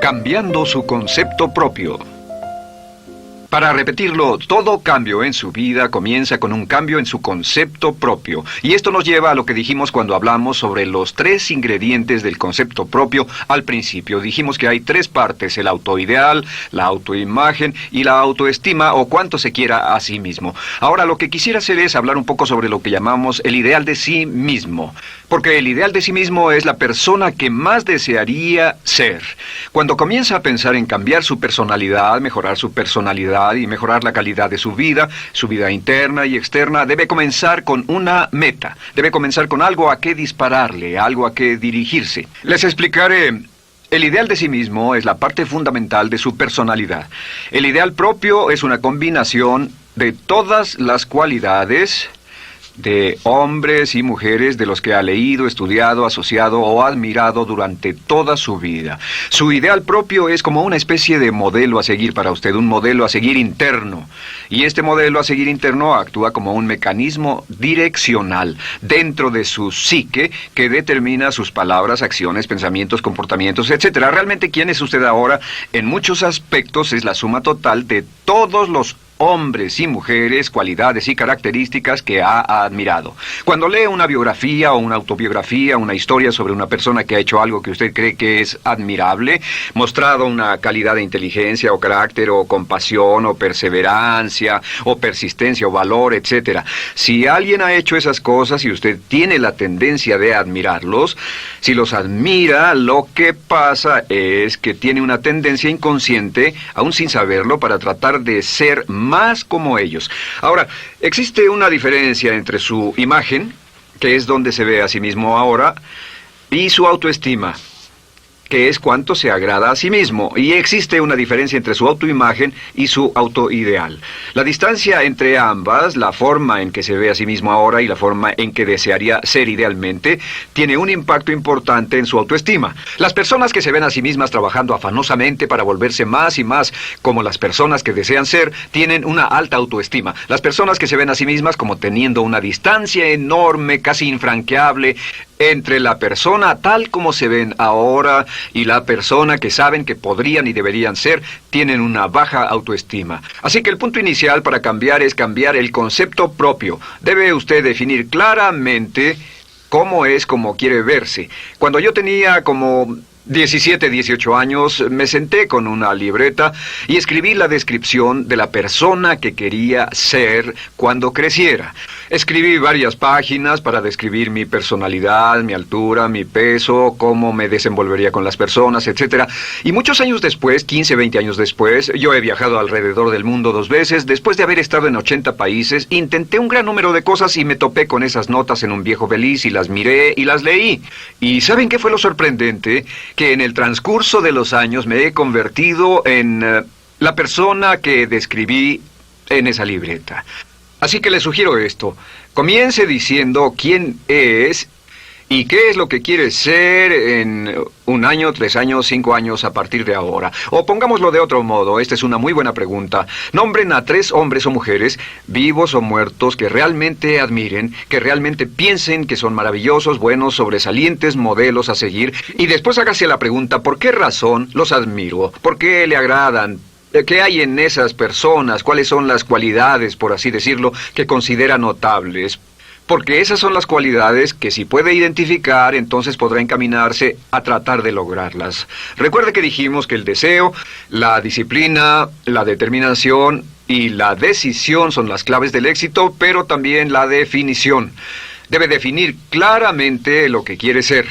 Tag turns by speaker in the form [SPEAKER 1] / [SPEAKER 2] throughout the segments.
[SPEAKER 1] Cambiando su concepto propio. Para repetirlo, todo cambio en su vida comienza con un cambio en su concepto propio. Y esto nos lleva a lo que dijimos cuando hablamos sobre los 3 ingredientes del concepto propio al principio. Dijimos que hay 3 partes: el autoideal, la autoimagen y la autoestima, o cuanto se quiera a sí mismo. Ahora, lo que quisiera hacer es hablar un poco sobre lo que llamamos el ideal de sí mismo. Porque el ideal de sí mismo es la persona que más desearía ser. Cuando comienza a pensar en cambiar su personalidad, mejorar su personalidad y mejorar la calidad de su vida interna y externa, debe comenzar con una meta. Debe comenzar con algo a qué dispararle, algo a qué dirigirse. Les explicaré. El ideal de sí mismo es la parte fundamental de su personalidad. El ideal propio es una combinación de todas las cualidades de hombres y mujeres de los que ha leído, estudiado, asociado o admirado durante toda su vida. Su ideal propio es como una especie de modelo a seguir para usted, un modelo a seguir interno. Y este modelo a seguir interno actúa como un mecanismo direccional dentro de su psique que determina sus palabras, acciones, pensamientos, comportamientos, etc. Realmente, ¿quién es usted ahora? En muchos aspectos es la suma total de todos los hombres y mujeres, cualidades y características que ha admirado. Cuando lee una biografía o una autobiografía, una historia sobre una persona que ha hecho algo que usted cree que es admirable, mostrado una calidad de inteligencia o carácter o compasión o perseverancia o persistencia o valor, etc. Si alguien ha hecho esas cosas y usted tiene la tendencia de admirarlos, si los admira, lo que pasa es que tiene una tendencia inconsciente, aún sin saberlo, para tratar de ser más como ellos. Ahora, existe una diferencia entre su imagen, que es donde se ve a sí mismo ahora, y su autoestima, que es cuánto se agrada a sí mismo. Y existe una diferencia entre su autoimagen y su autoideal. La distancia entre ambas, la forma en que se ve a sí mismo ahora y la forma en que desearía ser idealmente, tiene un impacto importante en su autoestima. Las personas que se ven a sí mismas trabajando afanosamente para volverse más y más como las personas que desean ser, tienen una alta autoestima. Las personas que se ven a sí mismas como teniendo una distancia enorme, casi infranqueable, entre la persona tal como se ven ahora y la persona que saben que podrían y deberían ser, tienen una baja autoestima. Así que el punto inicial para cambiar es cambiar el concepto propio. Debe usted definir claramente cómo es como quiere verse. Cuando yo tenía como 17, 18 años, me senté con una libreta y escribí la descripción de la persona que quería ser cuando creciera. Escribí varias páginas para describir mi personalidad, mi altura, mi peso, cómo me desenvolvería con las personas, etc. Y muchos años después, 15, 20 años después, yo he viajado alrededor del mundo 2 veces. Después de haber estado en 80 países, intenté un gran número de cosas y me topé con esas notas en un viejo beliz y las miré y las leí. ¿Y saben qué fue lo sorprendente? Que en el transcurso de los años me he convertido en la persona que describí en esa libreta. Así que le sugiero esto. Comience diciendo quién es y qué es lo que quiere ser en 1 año, 3 años, 5 años a partir de ahora. O pongámoslo de otro modo, esta es una muy buena pregunta. Nombren a 3 hombres o mujeres, vivos o muertos, que realmente admiren, que realmente piensen que son maravillosos, buenos, sobresalientes, modelos a seguir. Y después hágase la pregunta, ¿por qué razón los admiro? ¿Por qué le agradan? ¿Qué hay en esas personas? ¿Cuáles son las cualidades, por así decirlo, que considera notables? Porque esas son las cualidades que si puede identificar, entonces podrá encaminarse a tratar de lograrlas. Recuerde que dijimos que el deseo, la disciplina, la determinación y la decisión son las claves del éxito, pero también la definición. Debe definir claramente lo que quiere ser.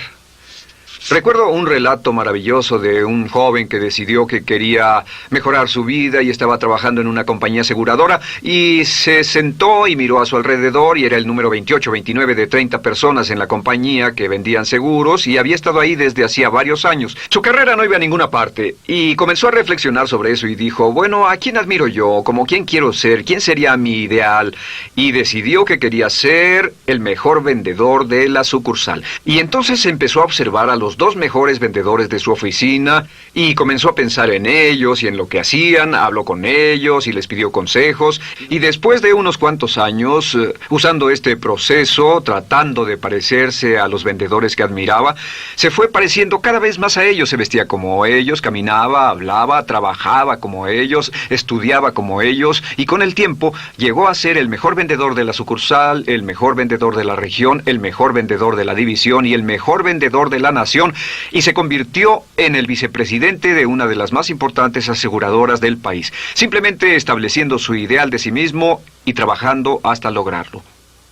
[SPEAKER 1] Recuerdo un relato maravilloso de un joven que decidió que quería mejorar su vida y estaba trabajando en una compañía aseguradora y se sentó y miró a su alrededor y era el número 28, 29 de 30 personas en la compañía que vendían seguros y había estado ahí desde hacía varios años. Su carrera no iba a ninguna parte y comenzó a reflexionar sobre eso y dijo, bueno, ¿a quién admiro yo? ¿Cómo quién quiero ser? ¿Quién sería mi ideal? Y decidió que quería ser el mejor vendedor de la sucursal. Y entonces empezó a observar a los los 2 mejores vendedores de su oficina y comenzó a pensar en ellos y en lo que hacían, habló con ellos y les pidió consejos. Y después de unos cuantos años, usando este proceso, tratando de parecerse a los vendedores que admiraba, se fue pareciendo cada vez más a ellos. Se vestía como ellos, caminaba, hablaba, trabajaba como ellos, estudiaba como ellos, y con el tiempo llegó a ser el mejor vendedor de la sucursal, el mejor vendedor de la región, el mejor vendedor de la división y el mejor vendedor de la nación, y se convirtió en el vicepresidente de una de las más importantes aseguradoras del país, simplemente estableciendo su ideal de sí mismo y trabajando hasta lograrlo.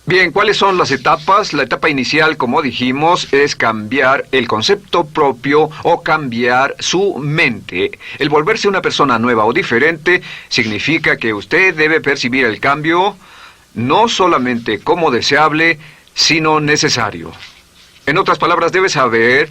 [SPEAKER 1] Bien, ¿cuáles son las etapas? La etapa inicial, como dijimos, es cambiar el concepto propio o cambiar su mente. El volverse una persona nueva o diferente significa que usted debe percibir el cambio no solamente como deseable, sino necesario. En otras palabras, debe saber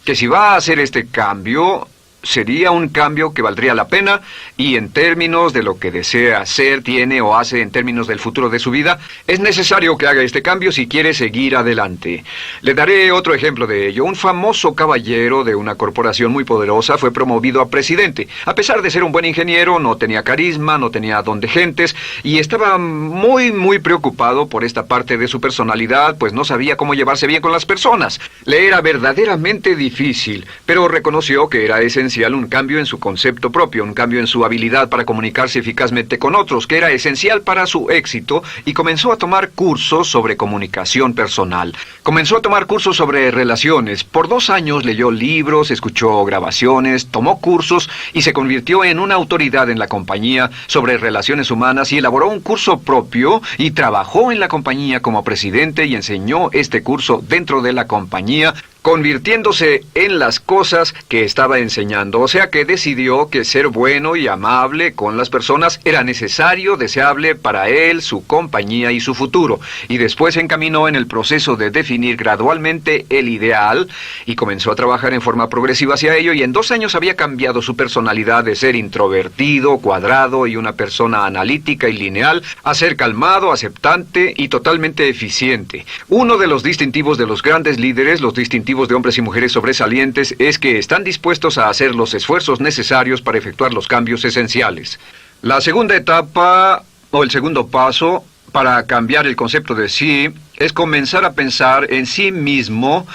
[SPEAKER 1] que si va a hacer este cambio, sería un cambio que valdría la pena, y en términos de lo que desea hacer, tiene o hace en términos del futuro de su vida, es necesario que haga este cambio si quiere seguir adelante. Le daré otro ejemplo de ello. Un famoso caballero de una corporación muy poderosa fue promovido a presidente. A pesar de ser un buen ingeniero, no tenía carisma, no tenía don de gentes, y estaba muy preocupado por esta parte de su personalidad, pues no sabía cómo llevarse bien con las personas. Le era verdaderamente difícil, pero reconoció que era esencial un cambio en su concepto propio, un cambio en su habilidad para comunicarse eficazmente con otros, que era esencial para su éxito, y comenzó a tomar cursos sobre comunicación personal. Comenzó a tomar cursos sobre relaciones. Por 2 años leyó libros, escuchó grabaciones, tomó cursos y se convirtió en una autoridad en la compañía sobre relaciones humanas, y elaboró un curso propio y trabajó en la compañía como presidente y enseñó este curso dentro de la compañía, convirtiéndose en las cosas que estaba enseñando. O sea que decidió que ser bueno y amable con las personas era necesario, deseable para él, su compañía y su futuro. Y después se encaminó en el proceso de definir gradualmente el ideal y comenzó a trabajar en forma progresiva hacia ello, y en 2 años había cambiado su personalidad de ser introvertido, cuadrado y una persona analítica y lineal a ser calmado, aceptante y totalmente eficiente. Uno de los distintivos de los grandes líderes, los distintivos de hombres y mujeres sobresalientes, es que están dispuestos a hacer los esfuerzos necesarios para efectuar los cambios esenciales. La segunda etapa, o el segundo paso, para cambiar el concepto de sí, es comenzar a pensar en sí mismo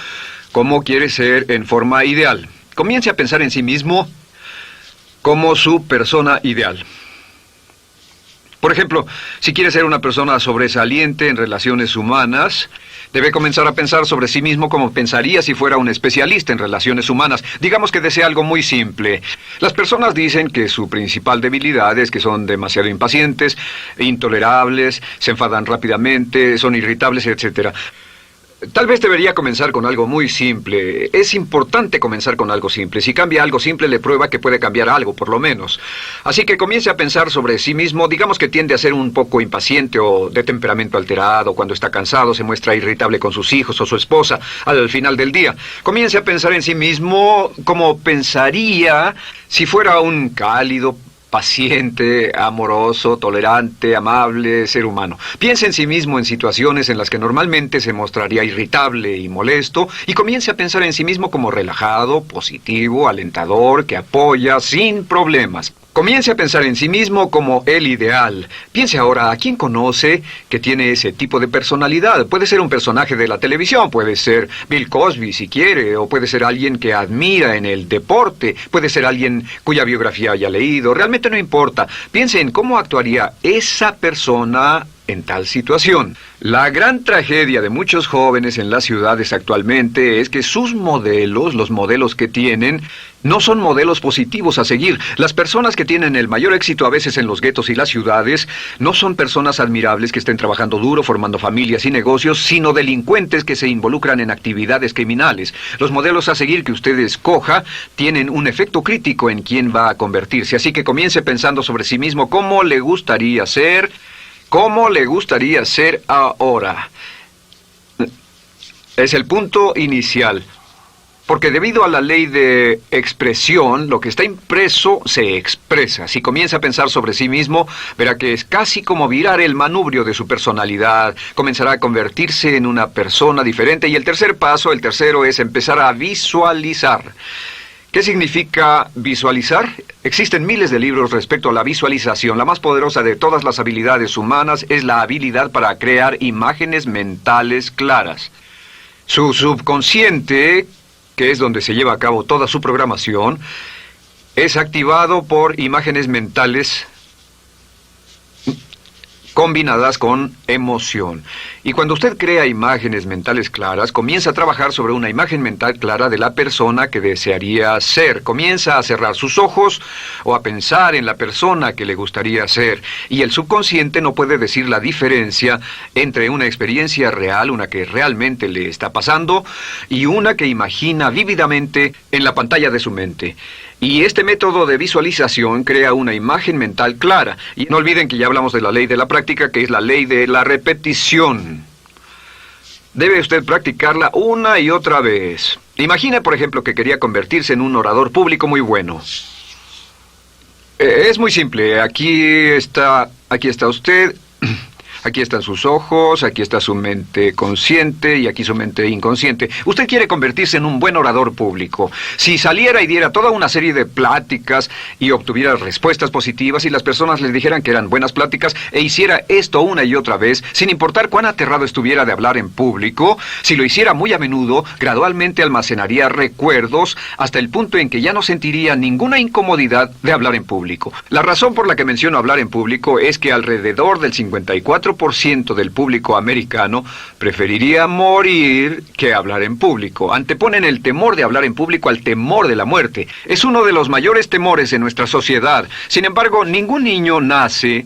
[SPEAKER 1] como quiere ser en forma ideal. Comience a pensar en sí mismo como su persona ideal. Por ejemplo, si quiere ser una persona sobresaliente en relaciones humanas, debe comenzar a pensar sobre sí mismo como pensaría si fuera un especialista en relaciones humanas. Digamos que desea algo muy simple. Las personas dicen que su principal debilidad es que son demasiado impacientes, intolerables, se enfadan rápidamente, son irritables, etc. Tal vez debería comenzar con algo muy simple. Es importante comenzar con algo simple. Si cambia algo simple, le prueba que puede cambiar algo, por lo menos. Así que comience a pensar sobre sí mismo. Digamos que tiende a ser un poco impaciente o de temperamento alterado. Cuando está cansado, se muestra irritable con sus hijos o su esposa al final del día. Comience a pensar en sí mismo como pensaría si fuera un cálido, paciente, amoroso, tolerante, amable ser humano. Piense en sí mismo en situaciones en las que normalmente se mostraría irritable y molesto, y comience a pensar en sí mismo como relajado, positivo, alentador, que apoya sin problemas. Comience a pensar en sí mismo como el ideal. Piense ahora a quién conoce que tiene ese tipo de personalidad. Puede ser un personaje de la televisión, puede ser Bill Cosby si quiere, o puede ser alguien que admira en el deporte, puede ser alguien cuya biografía haya leído. Realmente no importa. Piense en cómo actuaría esa persona en tal situación. La gran tragedia de muchos jóvenes en las ciudades actualmente es que sus modelos, los modelos que tienen, no son modelos positivos a seguir. Las personas que tienen el mayor éxito a veces en los guetos y las ciudades no son personas admirables que estén trabajando duro, formando familias y negocios, sino delincuentes que se involucran en actividades criminales. Los modelos a seguir que usted escoja tienen un efecto crítico en quién va a convertirse. Así que comience pensando sobre sí mismo cómo le gustaría ser. ¿Cómo le gustaría ser ahora? Es el punto inicial. Porque debido a la ley de expresión, lo que está impreso se expresa. Si comienza a pensar sobre sí mismo, verá que es casi como virar el manubrio de su personalidad. Comenzará a convertirse en una persona diferente. Y el tercero es empezar a visualizar. ¿Qué significa visualizar? Existen miles de libros respecto a la visualización. La más poderosa de todas las habilidades humanas es la habilidad para crear imágenes mentales claras. Su subconsciente, que es donde se lleva a cabo toda su programación, es activado por imágenes mentales combinadas con emoción. Y cuando usted crea imágenes mentales claras, comienza a trabajar sobre una imagen mental clara de la persona que desearía ser. Comienza a cerrar sus ojos o a pensar en la persona que le gustaría ser. Y el subconsciente no puede decir la diferencia entre una experiencia real, una que realmente le está pasando, y una que imagina vívidamente en la pantalla de su mente. Y este método de visualización crea una imagen mental clara. Y no olviden que ya hablamos de la ley de la práctica, que es la ley de la repetición. Debe usted practicarla una y otra vez. Imagine, por ejemplo, que quería convertirse en un orador público muy bueno. Es muy simple. Aquí está usted. Aquí están sus ojos, aquí está su mente consciente y aquí su mente inconsciente. Usted quiere convertirse en un buen orador público. Si saliera y diera toda una serie de pláticas y obtuviera respuestas positivas y las personas le dijeran que eran buenas pláticas e hiciera esto una y otra vez, sin importar cuán aterrado estuviera de hablar en público, si lo hiciera muy a menudo, gradualmente almacenaría recuerdos hasta el punto en que ya no sentiría ninguna incomodidad de hablar en público. La razón por la que menciono hablar en público es que alrededor del 54% del público americano preferiría morir que hablar en público. Anteponen el temor de hablar en público al temor de la muerte. Es uno de los mayores temores en nuestra sociedad. Sin embargo, ningún niño nace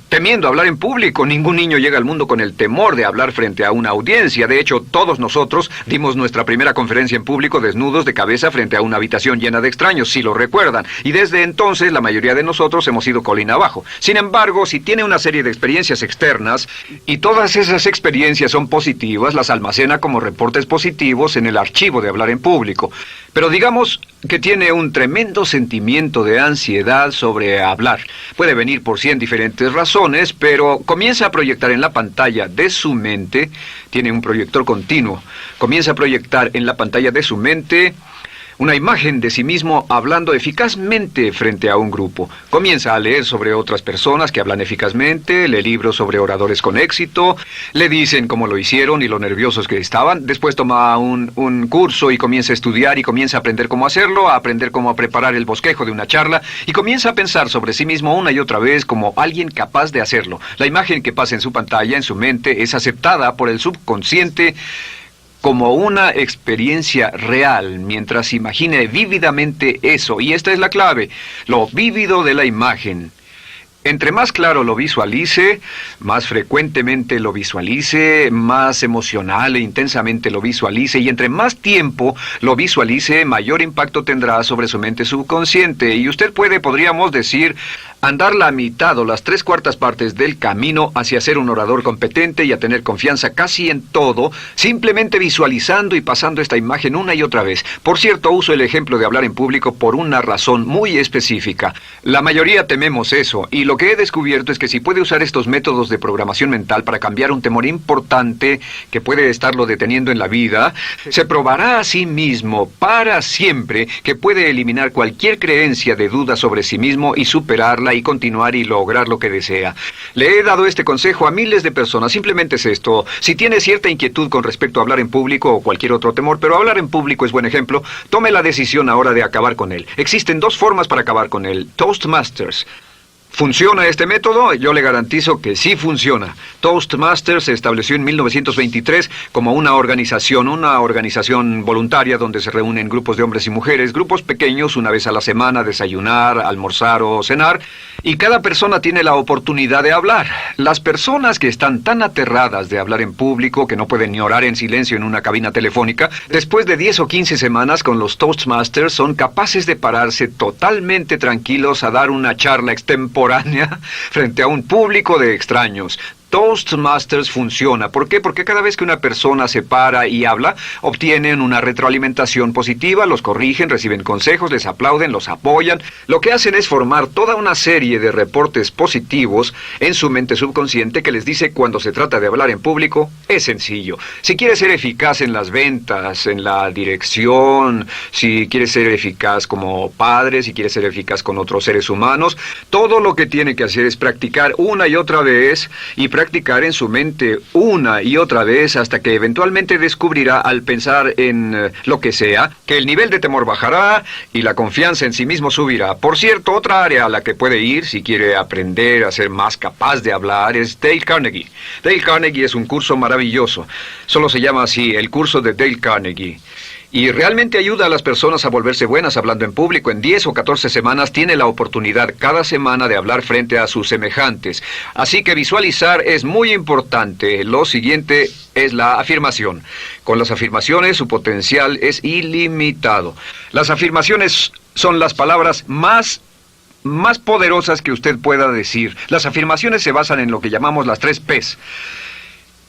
[SPEAKER 1] temiendo hablar en público. Ningún niño llega al mundo con el temor de hablar frente a una audiencia. De hecho, todos nosotros dimos nuestra primera conferencia en público desnudos de cabeza frente a una habitación llena de extraños, si lo recuerdan. Y desde entonces, la mayoría de nosotros hemos ido colina abajo. Sin embargo, si tiene una serie de experiencias externas, y todas esas experiencias son positivas, las almacena como reportes positivos en el archivo de hablar en público. Pero digamos que tiene un tremendo sentimiento de ansiedad sobre hablar. Puede venir por 100 diferentes razones, pero comienza a proyectar en la pantalla de su mente, tiene un proyector continuo, comienza a proyectar en la pantalla de su mente una imagen de sí mismo hablando eficazmente frente a un grupo. Comienza a leer sobre otras personas que hablan eficazmente, lee libros sobre oradores con éxito, le dicen cómo lo hicieron y lo nerviosos que estaban. Después toma un curso y comienza a estudiar y comienza a aprender cómo hacerlo, a aprender cómo preparar el bosquejo de una charla y comienza a pensar sobre sí mismo una y otra vez como alguien capaz de hacerlo. La imagen que pasa en su pantalla, en su mente, es aceptada por el subconsciente como una experiencia real, mientras imagine vívidamente eso. Y esta es la clave, lo vívido de la imagen. Entre más claro lo visualice, más frecuentemente lo visualice, más emocional e intensamente lo visualice, y entre más tiempo lo visualice, mayor impacto tendrá sobre su mente subconsciente. Y usted podríamos decir, andar la mitad o las 3/4 partes del camino hacia ser un orador competente y a tener confianza casi en todo, simplemente visualizando y pasando esta imagen una y otra vez. Por cierto, uso el ejemplo de hablar en público por una razón muy específica. La mayoría tememos eso, y lo que he descubierto es que si puede usar estos métodos de programación mental para cambiar un temor importante que puede estarlo deteniendo en la vida, se probará a sí mismo para siempre que puede eliminar cualquier creencia de duda sobre sí mismo y superarla y continuar y lograr lo que desea. Le he dado este consejo a miles de personas. Simplemente es esto: si tiene cierta inquietud con respecto a hablar en público o cualquier otro temor, pero hablar en público es buen ejemplo, tome la decisión ahora de acabar con él. Existen 2 formas para acabar con él. Toastmasters. ¿Funciona este método? Yo le garantizo que sí funciona. Toastmasters se estableció en 1923 como una organización voluntaria donde se reúnen grupos de hombres y mujeres, grupos pequeños, una vez a la semana, a desayunar, almorzar o cenar, y cada persona tiene la oportunidad de hablar. Las personas que están tan aterradas de hablar en público que no pueden ni orar en silencio en una cabina telefónica, después de 10 o 15 semanas con los Toastmasters son capaces de pararse totalmente tranquilos a dar una charla extemporánea frente a un público de extraños. Toastmasters funciona. ¿Por qué? Porque cada vez que una persona se para y habla, obtienen una retroalimentación positiva, los corrigen, reciben consejos, les aplauden, los apoyan. Lo que hacen es formar toda una serie de reportes positivos en su mente subconsciente que les dice cuando se trata de hablar en público, es sencillo. Si quieres ser eficaz en las ventas, en la dirección, si quieres ser eficaz como padre, si quieres ser eficaz con otros seres humanos, todo lo que tiene que hacer es practicar una y otra vez y practicar en su mente una y otra vez hasta que eventualmente descubrirá al pensar en lo que sea, que el nivel de temor bajará y la confianza en sí mismo subirá. Por cierto, otra área a la que puede ir si quiere aprender a ser más capaz de hablar es Dale Carnegie. Dale Carnegie es un curso maravilloso. Solo se llama así, el curso de Dale Carnegie. Y realmente ayuda a las personas a volverse buenas hablando en público. En 10 o 14 semanas tiene la oportunidad cada semana de hablar frente a sus semejantes. Así que visualizar es muy importante. Lo siguiente es la afirmación. Con las afirmaciones su potencial es ilimitado. Las afirmaciones son las palabras más poderosas que usted pueda decir. Las afirmaciones se basan en lo que llamamos las 3 Ps.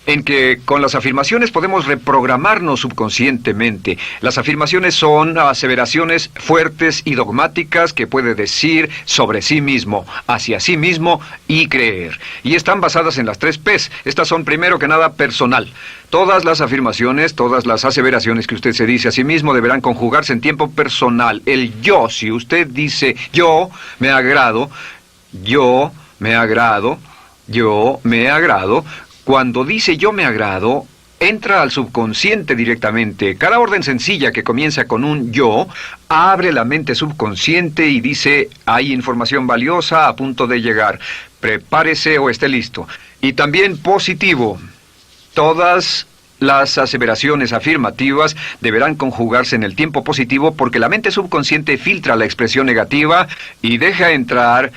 [SPEAKER 1] En que con las afirmaciones podemos reprogramarnos subconscientemente. Las afirmaciones son aseveraciones fuertes y dogmáticas que puede decir sobre sí mismo, hacia sí mismo y creer. Y están basadas en las 3 Ps. Estas son primero que nada personal. Todas las afirmaciones, todas las aseveraciones que usted se dice a sí mismo deberán conjugarse en tiempo personal. El yo, si usted dice yo me agrado, yo me agrado, yo me agrado. Cuando dice yo me agrado, entra al subconsciente directamente. Cada orden sencilla que comienza con un yo, abre la mente subconsciente y dice, hay información valiosa a punto de llegar. Prepárese o esté listo. Y también positivo. Todas las aseveraciones afirmativas deberán conjugarse en el tiempo positivo porque la mente subconsciente filtra la expresión negativa y deja entrar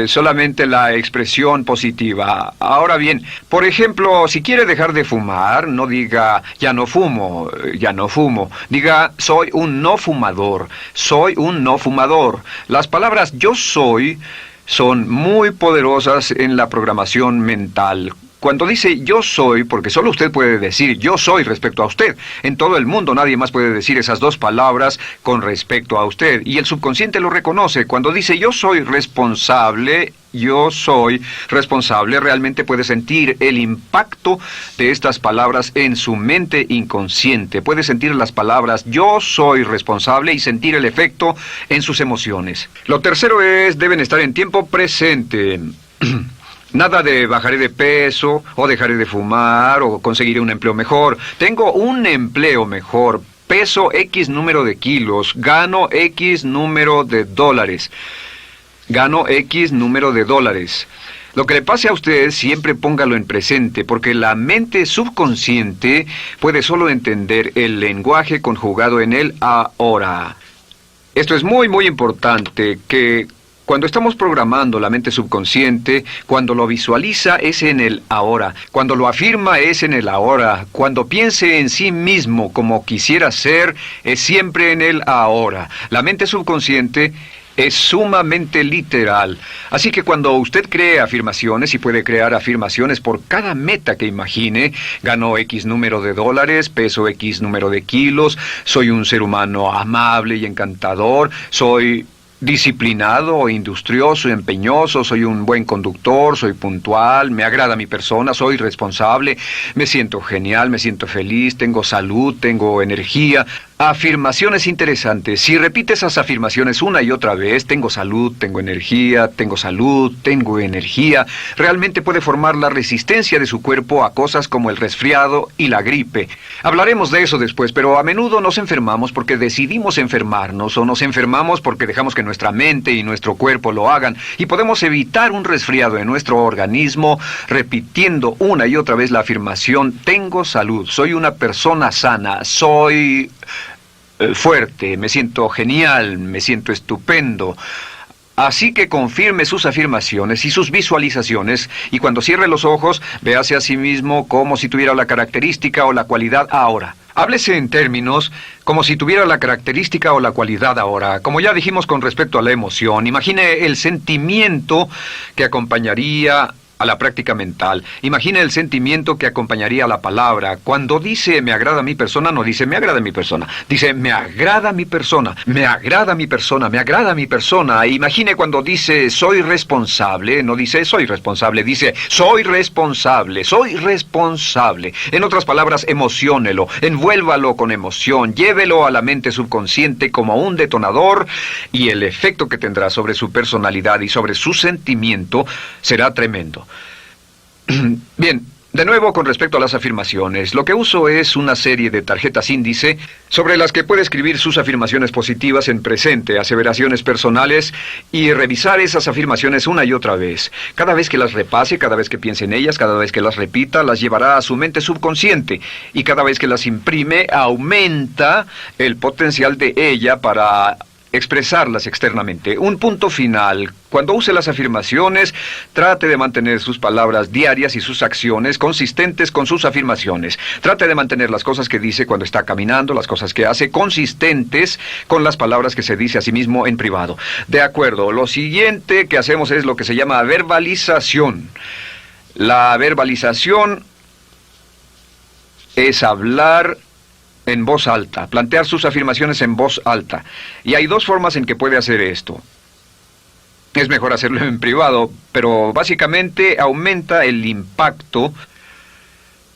[SPEAKER 1] solamente la expresión positiva. Ahora bien, por ejemplo, si quiere dejar de fumar, no diga ya no fumo, ya no fumo. Diga soy un no fumador, soy un no fumador. Las palabras yo soy son muy poderosas en la programación mental. Cuando dice yo soy, porque solo usted puede decir yo soy respecto a usted. En todo el mundo nadie más puede decir esas 2 palabras con respecto a usted. Y el subconsciente lo reconoce. Cuando dice yo soy responsable, realmente puede sentir el impacto de estas palabras en su mente inconsciente. Puede sentir las palabras yo soy responsable y sentir el efecto en sus emociones. Lo tercero es, deben estar en tiempo presente. Nada de bajaré de peso, o dejaré de fumar, o conseguiré un empleo mejor. Tengo un empleo mejor, peso X número de kilos, gano X número de dólares. Gano X número de dólares. Lo que le pase a usted, siempre póngalo en presente, porque la mente subconsciente puede solo entender el lenguaje conjugado en el ahora. Esto es muy, muy importante, que cuando estamos programando la mente subconsciente, cuando lo visualiza es en el ahora, cuando lo afirma es en el ahora, cuando piense en sí mismo como quisiera ser, es siempre en el ahora. La mente subconsciente es sumamente literal. Así que cuando usted cree afirmaciones, y puede crear afirmaciones por cada meta que imagine, ganó X número de dólares, peso X número de kilos, soy un ser humano amable y encantador, soy disciplinado, industrioso, empeñoso, soy un buen conductor, soy puntual, me agrada mi persona, soy responsable, me siento genial, me siento feliz, tengo salud, tengo energía. Afirmaciones interesantes. Si repite esas afirmaciones una y otra vez, tengo salud, tengo energía, tengo salud, tengo energía, realmente puede formar la resistencia de su cuerpo a cosas como el resfriado y la gripe. Hablaremos de eso después, pero a menudo nos enfermamos porque decidimos enfermarnos o nos enfermamos porque dejamos que nuestra mente y nuestro cuerpo lo hagan y podemos evitar un resfriado en nuestro organismo repitiendo una y otra vez la afirmación tengo salud, soy una persona sana, soy fuerte, me siento genial, me siento estupendo. Así que confirme sus afirmaciones y sus visualizaciones y cuando cierre los ojos, véase a sí mismo como si tuviera la característica o la cualidad ahora. Háblese en términos como si tuviera la característica o la cualidad ahora. Como ya dijimos con respecto a la emoción, imagine el sentimiento que acompañaría a la práctica mental. Imagine el sentimiento que acompañaría a la palabra. Cuando dice me agrada mi persona, no dice me agrada mi persona. Dice me agrada mi persona, me agrada mi persona, me agrada mi persona. Imagine cuando dice soy responsable, no dice soy responsable, dice soy responsable, soy responsable. En otras palabras, emociónelo, envuélvalo con emoción, llévelo a la mente subconsciente como un detonador y el efecto que tendrá sobre su personalidad y sobre su sentimiento será tremendo. Bien, de nuevo con respecto a las afirmaciones, lo que uso es una serie de tarjetas índice sobre las que puede escribir sus afirmaciones positivas en presente, aseveraciones personales y revisar esas afirmaciones una y otra vez. Cada vez que las repase, cada vez que piense en ellas, cada vez que las repita, las llevará a su mente subconsciente y cada vez que las imprime, aumenta el potencial de ella para expresarlas externamente. Un punto final. Cuando use las afirmaciones, trate de mantener sus palabras diarias y sus acciones consistentes con sus afirmaciones. Trate de mantener las cosas que dice cuando está caminando, las cosas que hace, consistentes con las palabras que se dice a sí mismo en privado. De acuerdo, lo siguiente que hacemos es lo que se llama verbalización. La verbalización es hablar en voz alta, plantear sus afirmaciones en voz alta. Y hay dos formas en que puede hacer esto. Es mejor hacerlo en privado, pero básicamente aumenta el impacto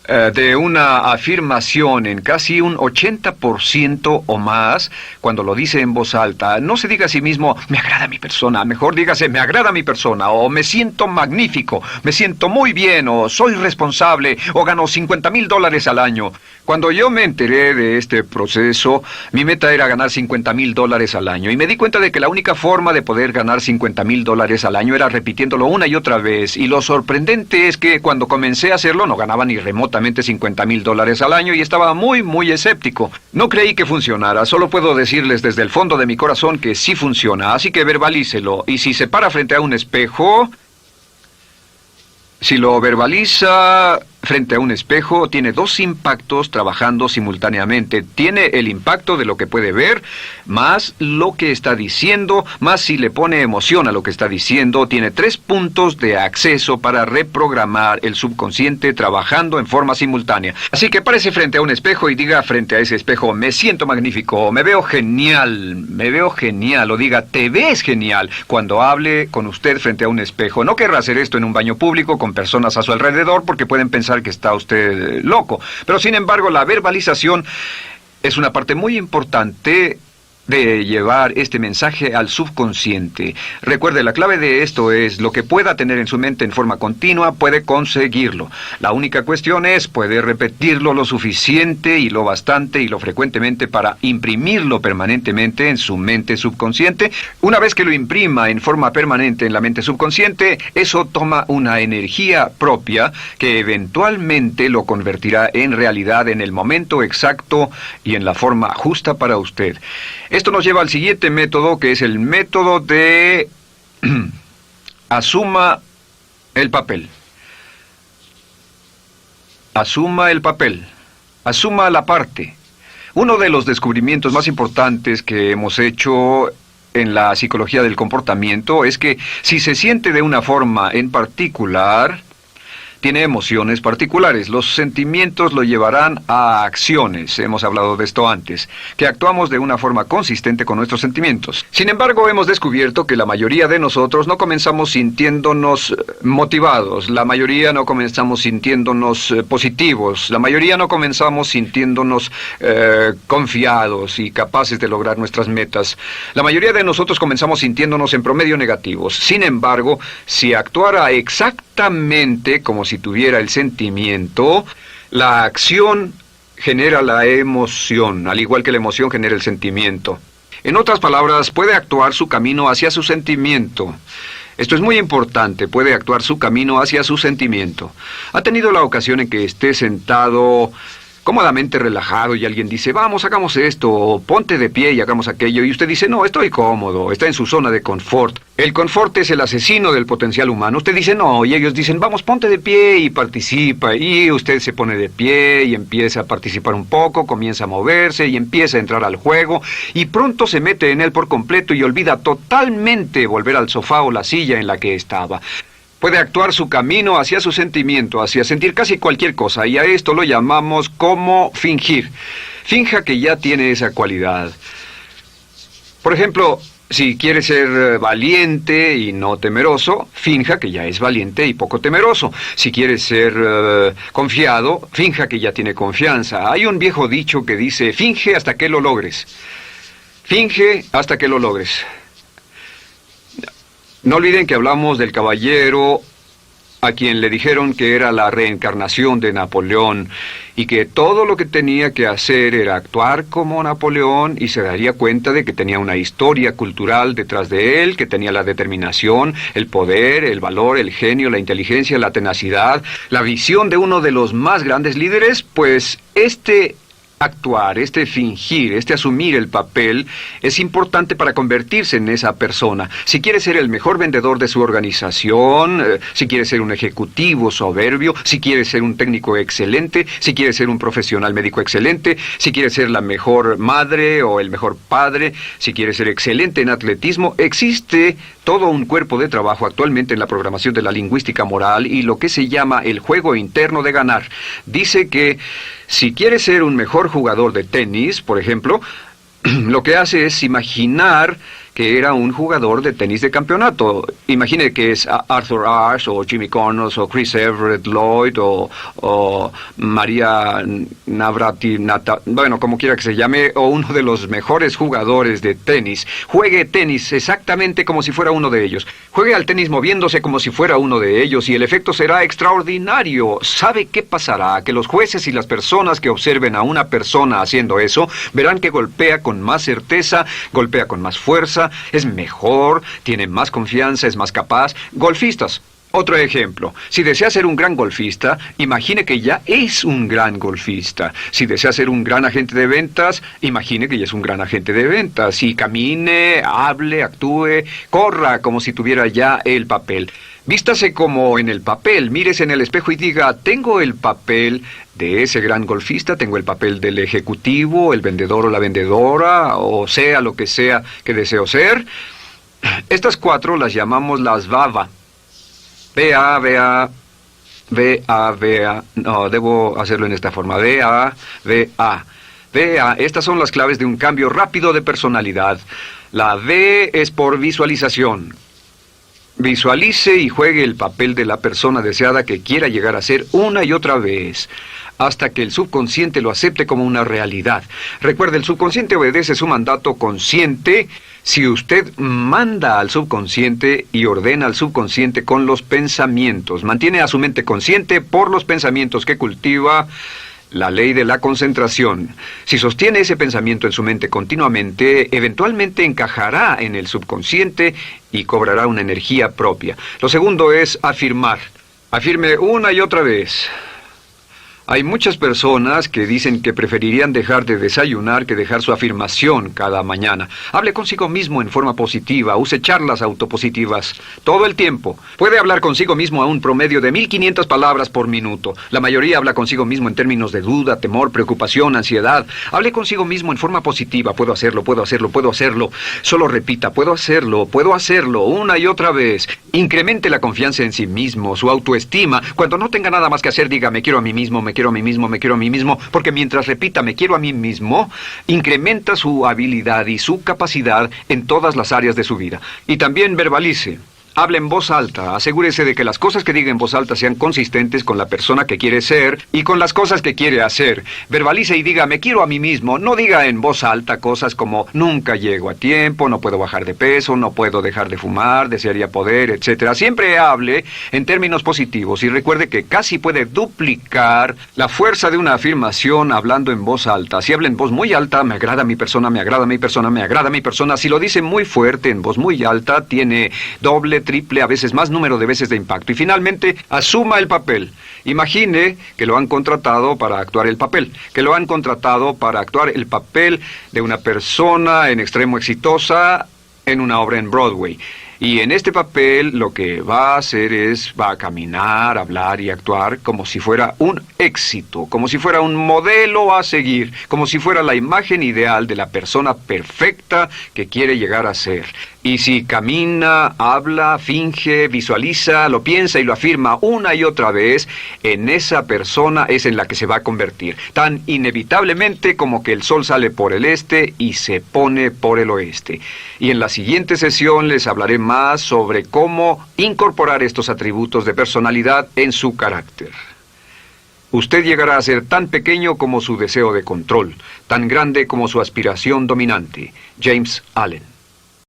[SPEAKER 1] de una afirmación en casi un 80% o más cuando lo dice en voz alta. No se diga a sí mismo, me agrada mi persona, mejor dígase, me agrada mi persona, o me siento magnífico, me siento muy bien, o soy responsable, o gano $50,000 al año. Cuando yo me enteré de este proceso, mi meta era ganar $50,000 al año, y me di cuenta de que la única forma de poder ganar $50,000 al año era repitiéndolo una y otra vez, y lo sorprendente es que cuando comencé a hacerlo no ganaba ni remotamente $50,000 al año y estaba muy escéptico. No creí que funcionara, solo puedo decirles desde el fondo de mi corazón que sí funciona, así que verbalícelo. Y si se para frente a un espejo, si lo verbaliza frente a un espejo, tiene dos impactos trabajando simultáneamente. Tiene el impacto de lo que puede ver, más lo que está diciendo, más si le pone emoción a lo que está diciendo. Tiene 3 puntos de acceso para reprogramar el subconsciente trabajando en forma simultánea. Así que párese frente a un espejo y diga frente a ese espejo, me siento magnífico, me veo genial, o diga, te ves genial, cuando hable con usted frente a un espejo. No querrá hacer esto en un baño público con personas a su alrededor porque pueden pensar que está usted loco. Pero sin embargo, la verbalización es una parte muy importante de llevar este mensaje al subconsciente. Recuerde, la clave de esto es lo que pueda tener en su mente en forma continua, puede conseguirlo. La única cuestión es, puede repetirlo lo suficiente y lo bastante y lo frecuentemente para imprimirlo permanentemente en su mente subconsciente. Una vez que lo imprima en forma permanente en la mente subconsciente, eso toma una energía propia que eventualmente lo convertirá en realidad en el momento exacto y en la forma justa para usted. Esto nos lleva al siguiente método, que es el método de asuma el papel. Asuma el papel. Asuma la parte. Uno de los descubrimientos más importantes que hemos hecho en la psicología del comportamiento es que si se siente de una forma en particular, tiene emociones particulares. Los sentimientos lo llevarán a acciones, hemos hablado de esto antes, que actuamos de una forma consistente con nuestros sentimientos. Sin embargo, hemos descubierto que la mayoría de nosotros no comenzamos sintiéndonos motivados, la mayoría no comenzamos sintiéndonos positivos, la mayoría no comenzamos sintiéndonos confiados y capaces de lograr nuestras metas. La mayoría de nosotros comenzamos sintiéndonos en promedio negativos. Sin embargo, si actuara exactamente como si tuviera el sentimiento, la acción genera la emoción, al igual que la emoción genera el sentimiento. En otras palabras, puede actuar su camino hacia su sentimiento. Esto es muy importante, puede actuar su camino hacia su sentimiento. ¿Ha tenido la ocasión en que esté sentado cómodamente relajado y alguien dice, vamos, hagamos esto, o ponte de pie y hagamos aquello, y usted dice, no, estoy cómodo, está en su zona de confort? El confort es el asesino del potencial humano. Usted dice, no, y ellos dicen, vamos, ponte de pie y participa, y usted se pone de pie y empieza a participar un poco, comienza a moverse y empieza a entrar al juego, y pronto se mete en él por completo y olvida totalmente volver al sofá o la silla en la que estaba. Puede actuar su camino hacia su sentimiento, hacia sentir casi cualquier cosa, y a esto lo llamamos como fingir. Finja que ya tiene esa cualidad. Por ejemplo, si quiere ser valiente y no temeroso, finja que ya es valiente y poco temeroso. Si quiere ser confiado, finja que ya tiene confianza. Hay un viejo dicho que dice, finge hasta que lo logres. Finge hasta que lo logres. No olviden que hablamos del caballero a quien le dijeron que era la reencarnación de Napoleón y que todo lo que tenía que hacer era actuar como Napoleón y se daría cuenta de que tenía una historia cultural detrás de él, que tenía la determinación, el poder, el valor, el genio, la inteligencia, la tenacidad, la visión de uno de los más grandes líderes. Pues este actuar, este fingir, este asumir el papel es importante para convertirse en esa persona. Si quiere ser el mejor vendedor de su organización, si quiere ser un ejecutivo soberbio, si quiere ser un técnico excelente, si quiere ser un profesional médico excelente, si quiere ser la mejor madre o el mejor padre, si quiere ser excelente en atletismo, existe todo un cuerpo de trabajo actualmente en la programación de la lingüística moral y lo que se llama el juego interno de ganar. Dice que si quiere ser un mejor jugador de tenis, por ejemplo, lo que hace es imaginar que era un jugador de tenis de campeonato. Imagine que es Arthur Ashe, o Jimmy Connors, o Chris Everett Lloyd, o María Navratilova, bueno, como quiera que se llame, o uno de los mejores jugadores de tenis. Juegue tenis exactamente como si fuera uno de ellos. Juegue al tenis moviéndose como si fuera uno de ellos, y el efecto será extraordinario. ¿Sabe qué pasará? Que los jueces y las personas que observen a una persona haciendo eso, verán que golpea con más certeza, golpea con más fuerza, es mejor, tiene más confianza, es más capaz. Golfistas. Otro ejemplo. Si desea ser un gran golfista, imagine que ya es un gran golfista. Si desea ser un gran agente de ventas, imagine que ya es un gran agente de ventas. Y camine, hable, actúe, corra como si tuviera ya el papel. Vístase como en el papel, mírese en el espejo y diga, tengo el papel de ese gran golfista, tengo el papel del ejecutivo, el vendedor o la vendedora, o sea lo que sea que deseo ser. Estas 4 las llamamos las VAVA. V-A-V-A, V-A-V-A, no, debo hacerlo en esta forma, V-A-V-A. V-A, estas son las claves de un cambio rápido de personalidad. La V es por visualización. Visualice y juegue el papel de la persona deseada que quiera llegar a ser una y otra vez, hasta que el subconsciente lo acepte como una realidad. Recuerde, el subconsciente obedece su mandato consciente. Si usted manda al subconsciente y ordena al subconsciente con los pensamientos, mantiene a su mente consciente por los pensamientos que cultiva, la ley de la concentración. Si sostiene ese pensamiento en su mente continuamente, eventualmente encajará en el subconsciente y cobrará una energía propia. Lo segundo es afirmar. Afirme una y otra vez. Hay muchas personas que dicen que preferirían dejar de desayunar que dejar su afirmación cada mañana. Hable consigo mismo en forma positiva, use charlas autopositivas todo el tiempo. Puede hablar consigo mismo a un promedio de 1500 palabras por minuto. La mayoría habla consigo mismo en términos de duda, temor, preocupación, ansiedad. Hable consigo mismo en forma positiva. Puedo hacerlo, puedo hacerlo, puedo hacerlo. Solo repita, puedo hacerlo, una y otra vez. Incremente la confianza en sí mismo, su autoestima. Cuando no tenga nada más que hacer, diga, me quiero a mí mismo, me quiero a mí mismo, me quiero a mí mismo, porque mientras repita, me quiero a mí mismo, incrementa su habilidad y su capacidad en todas las áreas de su vida. Y también verbalice. Hable en voz alta, asegúrese de que las cosas que diga en voz alta sean consistentes con la persona que quiere ser y con las cosas que quiere hacer. Verbalice y diga, me quiero a mí mismo. No diga en voz alta cosas como, nunca llego a tiempo, no puedo bajar de peso, no puedo dejar de fumar, desearía poder, etc. Siempre hable en términos positivos y recuerde que casi puede duplicar la fuerza de una afirmación hablando en voz alta. Si habla en voz muy alta, me agrada mi persona, me agrada mi persona, me agrada mi persona. Si lo dice muy fuerte, en voz muy alta, tiene doble, triple, a veces más número de veces de impacto. Y finalmente, asuma el papel. Imagine que lo han contratado para actuar el papel, que lo han contratado para actuar el papel de una persona en extremo exitosa en una obra en Broadway. Y en este papel lo que va a hacer es, va a caminar, hablar y actuar como si fuera un éxito, como si fuera un modelo a seguir, como si fuera la imagen ideal de la persona perfecta que quiere llegar a ser. Y si camina, habla, finge, visualiza, lo piensa y lo afirma una y otra vez, en esa persona es en la que se va a convertir, tan inevitablemente como que el sol sale por el este y se pone por el oeste. Y en la siguiente sesión les hablaré más sobre cómo incorporar estos atributos de personalidad en su carácter. Usted llegará a ser tan pequeño como su deseo de control, tan grande como su aspiración dominante. James Allen.